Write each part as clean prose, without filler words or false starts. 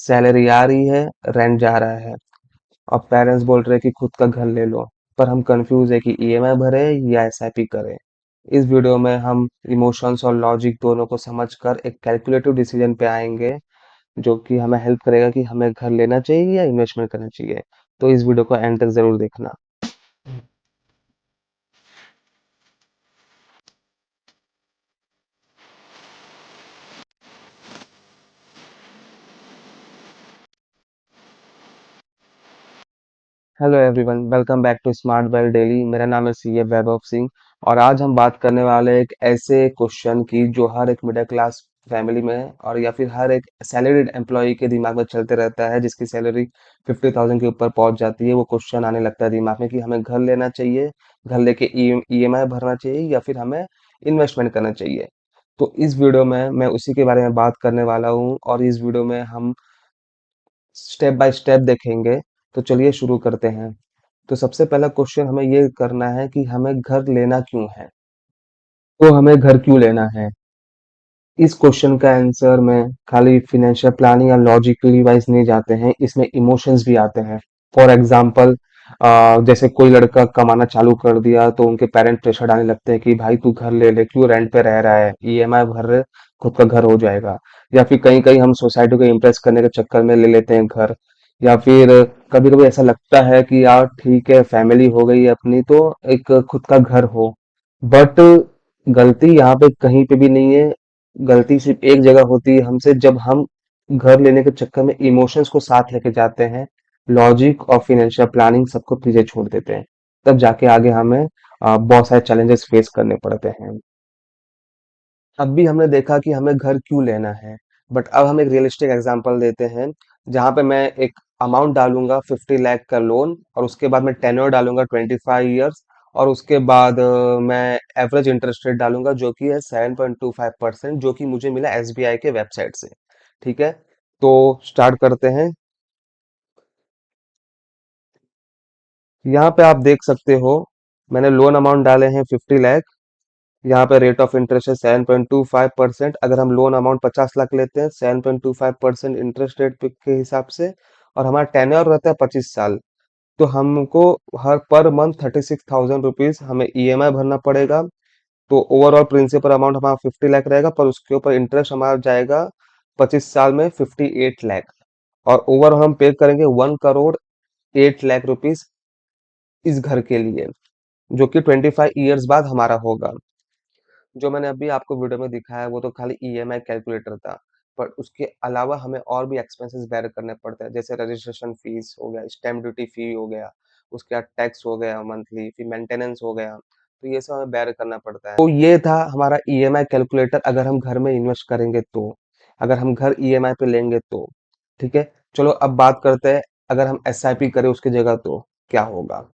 Salary आ रही है, rent जा रहा है और पेरेंट्स बोल रहे हैं कि खुद का घर ले लो। पर हम कंफ्यूज है कि ईएमआई भरे या एसआईपी करें। इस वीडियो में हम इमोशंस और लॉजिक दोनों को समझकर एक कैलकुलेटिव डिसीजन पे आएंगे, जो कि हमें हेल्प करेगा कि हमें घर लेना चाहिए या इन्वेस्टमेंट करना चाहिए। तो इस वीडियो को एंड तक जरूर देखना। Hello everyone, welcome back to Smart Well Daily. मेरा नाम है सीए वैभव सिंह और आज हम बात करने वाले हैं एक ऐसे क्वेश्चन की जो हर एक मिडिल क्लास फैमिली में और या फिर हर एक सैलरीड एम्प्लॉय के दिमाग में चलते रहता है, जिसकी सैलरी 50,000 के ऊपर पहुंच जाती है। वो क्वेश्चन आने लगता है दिमाग में कि हमें घर लेना चाहिए, घर लेके ईएमआई भरना चाहिए या फिर हमें इन्वेस्टमेंट करना चाहिए। तो इस वीडियो में मैं उसी के बारे में बात करने वाला हूँ और इस वीडियो में हम स्टेप बाय स्टेप देखेंगे। तो चलिए शुरू करते हैं। तो सबसे पहला क्वेश्चन हमें ये करना है कि हमें घर लेना क्यों है। तो हमें घर क्यों लेना है, इस क्वेश्चन का आंसर में खाली फिनेंशियल प्लानिंग या लॉजिकली वाइज नहीं जाते हैं, इसमें इमोशंस भी आते हैं। फॉर एग्जाम्पल, जैसे कोई लड़का कमाना चालू कर दिया तो उनके पेरेंट प्रेशर डालने लगते हैं कि भाई तू घर ले ले, क्यों रेंट पे रह रहा है, ईएमआई भर रहे, खुद का घर हो जाएगा। या फिर कहीं कहीं हम सोसाइटी को इम्प्रेस करने के चक्कर में ले लेते हैं घर। या फिर कभी कभी ऐसा लगता है कि यार ठीक है, फैमिली हो गई है अपनी तो एक खुद का घर हो। बट गलती यहाँ पे कहीं पे भी नहीं है। गलती सिर्फ एक जगह होती है हमसे, जब हम घर लेने के चक्कर में इमोशंस को साथ लेके जाते हैं, लॉजिक और फाइनेंशियल प्लानिंग सबको पीछे छोड़ देते हैं। तब जाके आगे हमें बहुत सारे चैलेंजेस फेस करने पड़ते हैं। अब भी हमने देखा कि हमें घर क्यों लेना है, बट अब हम एक रियलिस्टिक एग्जांपल देते हैं, जहां पे मैं एक अमाउंट डालूंगा 50 लाख का लोन और उसके बाद मैं टेन्योर डालूंगा 25 ईयर्स और उसके बाद मैं एवरेज इंटरेस्ट रेट डालूंगा जो कि है 7.25%, जो कि मुझे मिला एसबीआई के वेबसाइट से। ठीक है, तो स्टार्ट करते हैं। यहाँ पे आप देख सकते हो, मैंने लोन अमाउंट डाले हैं 50 लाख। यहाँ पे रेट ऑफ इंटरेस्ट है 7.25%। अगर हम लोन अमाउंट 50 लाख लेते हैं 7.25% इंटरेस्ट रेट के हिसाब से, और हमारा टेन्योर रहता है 25 साल, तो हमको हर पर मंथ 36,000 रुपीज हमें ईएमआई भरना पड़ेगा। तो ओवरऑल प्रिंसिपल अमाउंट हमारा 50 लाख रहेगा, पर उसके ऊपर इंटरेस्ट हमारा जाएगा 25 साल में 58 लाख। और ओवरऑल हम पे करेंगे 1 करोड़ 8 लाख रुपीज इस घर के लिए, जो कि 25 ईयर्स बाद हमारा होगा। जो मैंने अभी आपको वीडियो में दिखाया वो तो खाली ईएमआई कैलकुलेटर था, पर उसके अलावा हमें और भी एक्सपेंसेस बेयर करने पड़ते हैं, जैसे रजिस्ट्रेशन फीस हो गया, स्टैम्प ड्यूटी फी हो गया, उसके बाद टैक्स हो गया मंथली, फिर मेंटेनेंस हो गया। तो ये सब हमें बेयर करना पड़ता है। तो ये था हमारा ईएमआई कैलकुलेटर, अगर हम घर में इन्वेस्ट करेंगे तो, अगर हम घर ईएमआई पे लेंगे तो। ठीक है, चलो अब बात करते हैं, अगर हम एसआईपी करें उसकी जगह तो क्या होगा।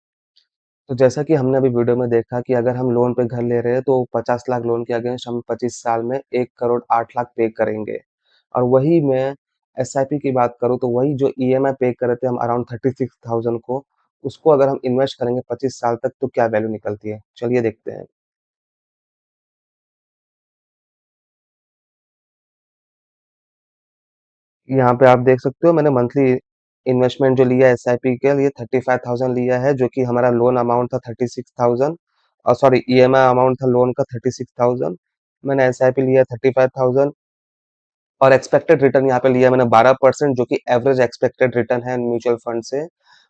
तो जैसा कि हमने अभी वीडियो में देखा कि अगर हम लोन पे घर ले रहे हैं तो 50 लाख लोन के अगेंस्ट हम 25 साल में 1 करोड़ 8 लाख पे करेंगे। और वही मैं एसआईपी की बात करूँ तो वही जो ईएमआई पे कर रहे थे हम अराउंड 36,000 को, उसको अगर हम इन्वेस्ट करेंगे 25 साल तक तो क्या वैल्यू निकलती है, चलिए देखते हैं। यहाँ पे आप देख सकते हो मैंने मंथली इन्वेस्टमेंट जो लिया है एसआईपी के लिए 35,000 लिया है, जो कि हमारा लोन अमाउंट था 36,000। और सॉरी, ईएमआई अमाउंट था लोन का 36,000। मैंने एसआईपी लिया 35,000 और एक्सपेक्टेड रिटर्न यहाँ पे लिया मैंने 12%, जो कि एवरेज एक्सपेक्टेड रिटर्न है म्यूचुअल फंड से।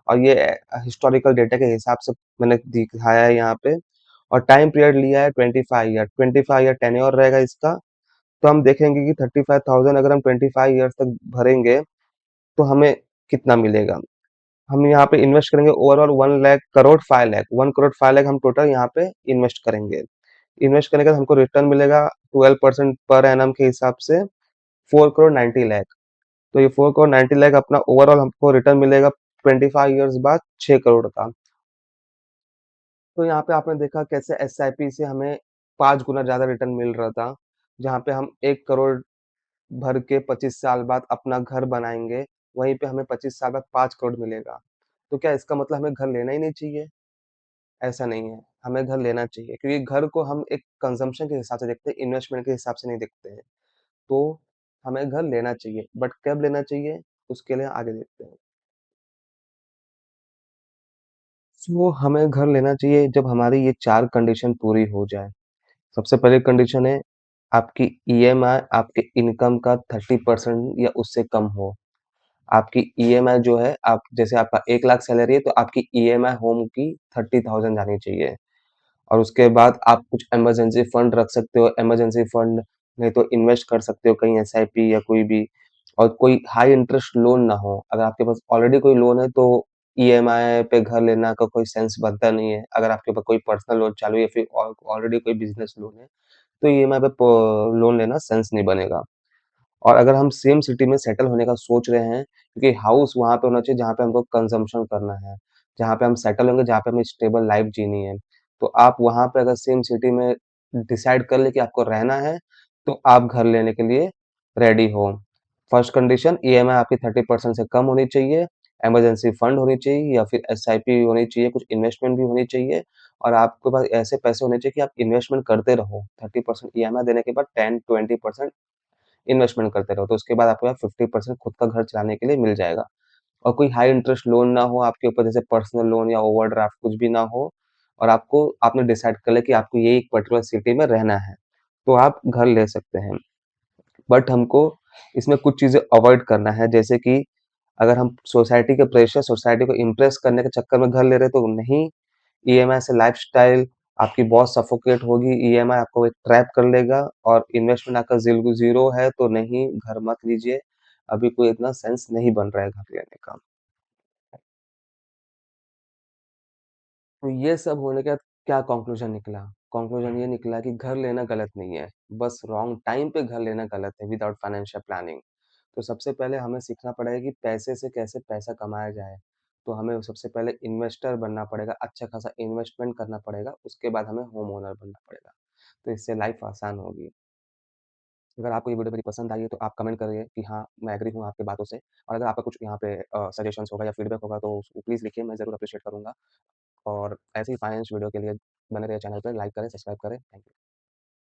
और ये हिस्टोरिकल डेटा के हिसाब से मैंने दिखाया है यहाँ पे। और टाइम पीरियड लिया है 25 ईयर, 25 ईयर टेन्योर रहेगा इसका। तो हम देखेंगे कि 35,000 अगर हम 25 ईयर्स तक भरेंगे तो हमें कितना मिलेगा। हम यहाँ पे इन्वेस्ट करेंगे ओवरऑल 1 लाख करोड़ 5 लाख, 1 करोड़ 5 लाख हम टोटल यहाँ पे इन्वेस्ट करेंगे। इन्वेस्ट करने के बाद हमको रिटर्न मिलेगा 12% पर एनम के हिसाब से 4 करोड़ 90 लाख। तो ये 4 करोड़ 90 लाख अपना ओवरऑल हमको रिटर्न मिलेगा 25 ईयर्स बाद 6 करोड़ का। तो यहाँ पे आपने देखा कैसे एसआईपी से हमें 5 गुना ज्यादा रिटर्न मिल रहा था। जहाँ पे हम 1 करोड़ भर के 25 साल बाद अपना घर बनाएंगे, वहीं पे हमें 25 साल बाद 5 करोड़ मिलेगा। तो क्या इसका मतलब हमें घर लेना ही नहीं चाहिए? ऐसा नहीं है, हमें घर लेना चाहिए, क्योंकि घर को हम एक कंजम्पशन के हिसाब से देखते हैं, इन्वेस्टमेंट के हिसाब से नहीं देखते हैं। तो हमें घर लेना चाहिए, बट कब लेना चाहिए? उसके लिए आगे देखते हैं। सो हमें घर लेना चाहिए जब हमारी ये 4 कंडीशन पूरी हो जाए। सबसे पहली कंडीशन है आपकी ईएमआई आपके इनकम का 30% या उससे कम हो। आपकी ईएमआई जो है आप जैसे आपका 1 लाख सैलरी है तो आपकी ईएमआई होम की 30,000 जानी चाहिए। और उसके बाद आप कुछ इमरजेंसी फंड रख सकते हो, इमरजेंसी फंड नहीं तो इन्वेस्ट कर सकते हो कहीं एसआईपी या कोई भी। और कोई हाई इंटरेस्ट लोन ना हो। अगर आपके पास ऑलरेडी कोई लोन है तो ईएमआई पे घर लेना का कोई सेंस बनता नहीं है। अगर आपके पास कोई पर्सनल लोन चालू है या फिर ऑलरेडी कोई बिज़नेस लोन है, तो ईएमआई पे लोन लेना सेंस नहीं बनेगा। और अगर हम सेम सिटी में सेटल होने का सोच रहे हैं, क्योंकि हाउस वहाँ पे होना चाहिए जहाँ पे हमको कंज़म्पशन करना है, जहाँ पे हम सेटल होंगे, जहाँ पे हमें स्टेबल लाइफ़ जीनी है। तो आप वहाँ पे अगर सेम सिटी में डिसाइड कर लें कि आपको रहना है, तो आप घर लेने के लिए रेडी हो। फर्स्ट कंडीशन ईएमआई आपकी 30% से कम होनी चाहिए, इमरजेंसी फंड होनी चाहिए या फिर एसआईपी होनी चाहिए, कुछ इन्वेस्टमेंट भी होनी चाहिए और आपके पास ऐसे पैसे होने चाहिए कि आप इन्वेस्टमेंट करते रहो। 30% ईएमआई देने के बाद 10-20% इन्वेस्टमेंट करते रहो, तो उसके बाद आपके पास 50% खुद का घर चलाने के लिए मिल जाएगा। और कोई हाई इंटरेस्ट लोन ना हो आपके ऊपर जैसे पर्सनल लोन या ओवरड्राफ्ट कुछ भी ना हो और आपने डिसाइड कर लिया कि आपको ये एक पर्टिकुलर सिटी में रहना है, तो आप घर ले सकते हैं। बट हमको इसमें कुछ चीज़ें अवॉइड करना है जैसे कि अगर हम सोसाइटी के प्रेशर, सोसाइटी को इम्प्रेस करने के चक्कर में घर ले रहे हैं तो नहीं, ईएमआई से लाइफ़स्टाइल आपकी बहुत सफोकेट होगी, ईएमआई आपको एक ट्रैप कर लेगा और इन्वेस्टमेंट आपका ज़ीरो है तो नहीं, घर मत लीजिए। अभी कोई इतना सेंस नहीं बन रहा है घर लेने का। तो ये सब होने के बाद क्या कॉन्क्लूज़न निकला? कॉन्क्लूज़न ये निकला कि घर लेना गलत नहीं है, बस रॉन्ग टाइम पे घर लेना गलत है विदाउट फाइनेंशियल प्लानिंग। तो सबसे पहले हमें सीखना पड़ेगा कि पैसे से कैसे पैसा कमाया जाए। तो हमें सबसे पहले इन्वेस्टर बनना पड़ेगा, अच्छा खासा इन्वेस्टमेंट करना पड़ेगा, उसके बाद हमें होम ओनर बनना पड़ेगा। तो इससे लाइफ़ आसान होगी। अगर आपको ये वीडियो मेरी पसंद आई है तो आप कमेंट करिए कि हाँ, मैं एग्री हूँ आपकी बातों से और अगर आपका कुछ यहाँ पे सजेशंस होगा या फीडबैक होगा तो उसको प्लीज़ लिखिए, मैं ज़रूर अप्रिशिएट करूँगा और ऐसे ही फाइनेंस वीडियो के लिए बने रहिए चैनल पे, लाइक करें, सब्सक्राइब करें। Thank you.